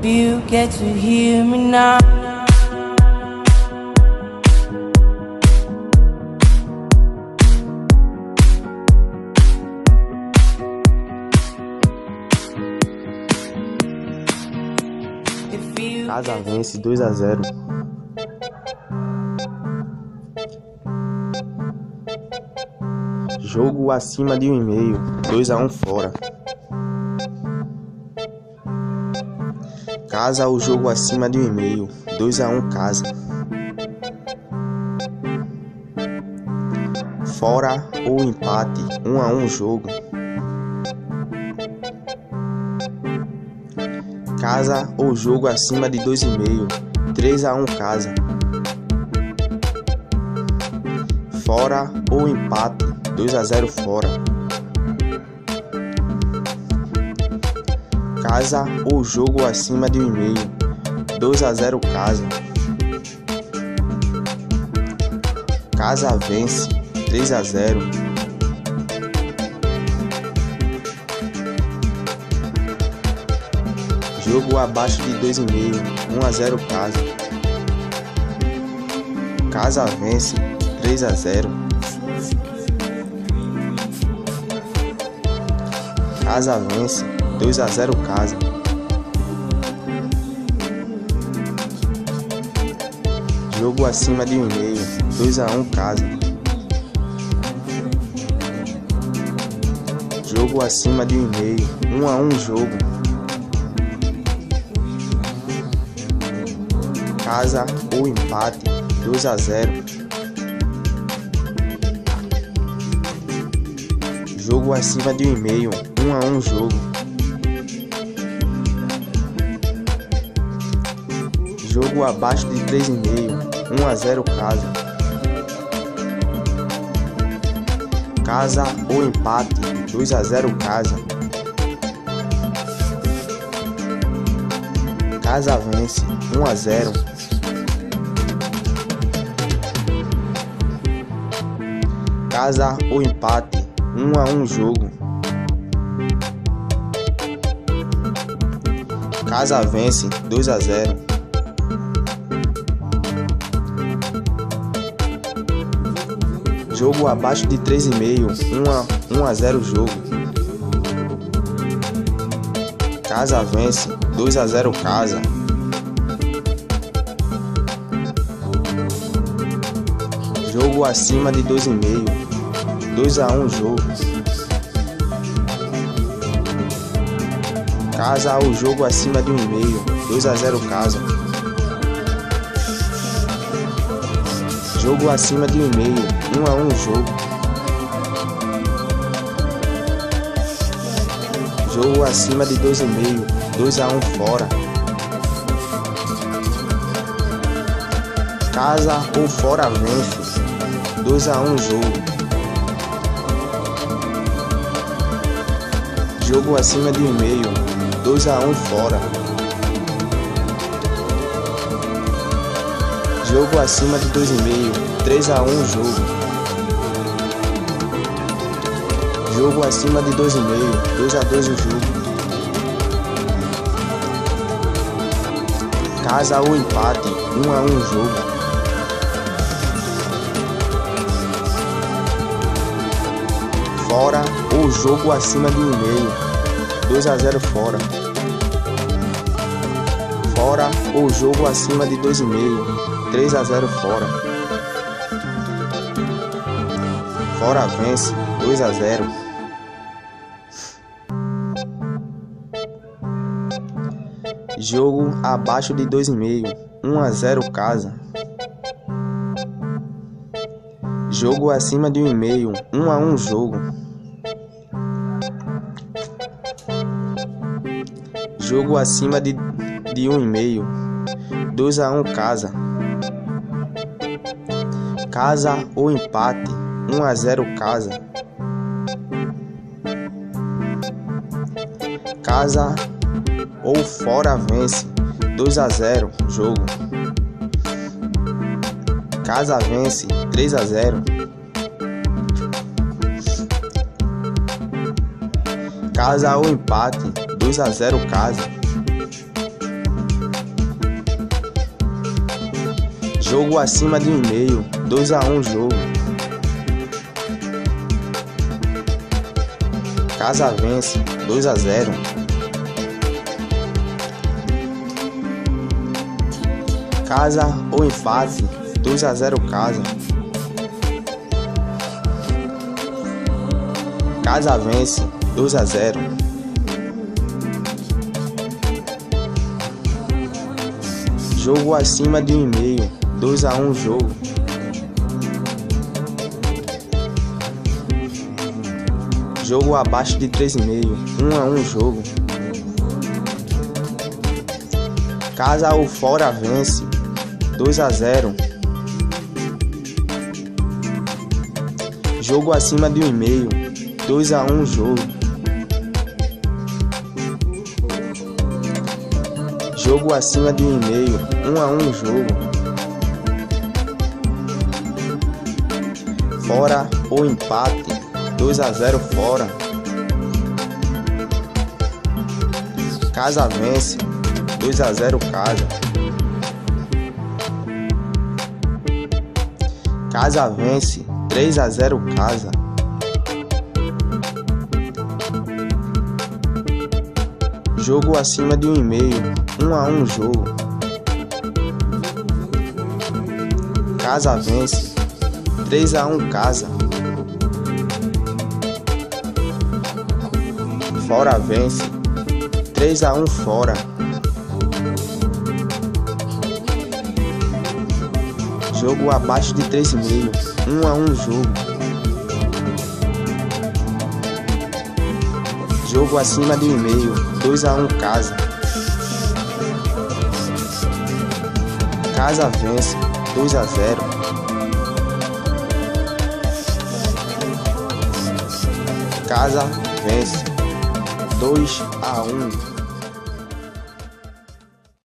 You get to hear me now. Casa vence 2-0. Jogo acima de 1,5, 2-1 fora. Casa o jogo acima de 1,5, 2-1 casa. Fora ou empate, 1-1 jogo. Casa ou jogo acima de 2,5, 3-1 casa. Fora ou empate, 2-0 fora. Casa ou jogo acima de 1,5, 2-0 casa. Casa vence 3-0. Jogo abaixo de 2,5, 1-0 casa. Casa vence 3-0. Casa vence 2-0 casa. Jogo acima de 1,5, 2-1 casa. Jogo acima de 1,5, 1-1 jogo. Casa ou empate, 2-0. Jogo acima de 1,5, 1-1 jogo. Jogo abaixo de 3,5, 1-0 casa. Casa ou empate, 2-0 casa. Casa vence 1-0. Casa ou empate, 1-1 jogo. Casa vence 2-0. Jogo abaixo de 3,5, 1-0 jogo. Casa vence 2-0 casa. Jogo acima de 2,5, 2-1 jogo. Casa o jogo acima de 1,5, 2-0 casa. Jogo acima de 1,5, 1-1 jogo. Jogo acima de 2,5, 2-1 fora. Casa ou fora vence 2-1 jogo. Jogo acima de 1,5, 2-1 fora. Jogo acima de 2,5, 3-1 jogo. Jogo acima de 2,5, 2-2 o jogo. Casa ou empate, 1-1 jogo. Fora ou jogo acima de 1,5, 2-0 fora. Fora ou jogo acima de 2,5, 3-0 fora. Fora vence 2-0. Jogo abaixo de 2,5, 1-0 casa. Jogo acima de 1,5, 1-1 jogo. Jogo acima de 1,5, 2-1 casa. Casa ou empate, 1-0 casa. Casa ou fora vence 2-0 jogo. Casa vence 3-0. Casa ou empate, 2-0 casa. Jogo acima de 1,5, 2-1 jogo. Casa vence, 2-0. Casa ou empate, 2-0 casa. Casa vence, 2-0. Jogo acima de 1,5, 2-1 jogo. Jogo abaixo de 3,5, 1-1 jogo. Casa ou fora vence, 2-0. Jogo acima de 1,5, 2-1 jogo. Jogo acima de 1,5, 1-1 jogo. Fora ou empate, 2-0 fora. Casa vence, 2-0 casa. Casa vence, 3-0 casa. Jogo acima de 1,5, 1-1 jogo. Casa vence, 3-1 casa. Fora vence, 3-1 fora. Jogo abaixo de 3,5, 1-1 jogo. Jogo acima de 1,5, 2-1 casa. Casa vence, 2-0. Casa vence, 2-1.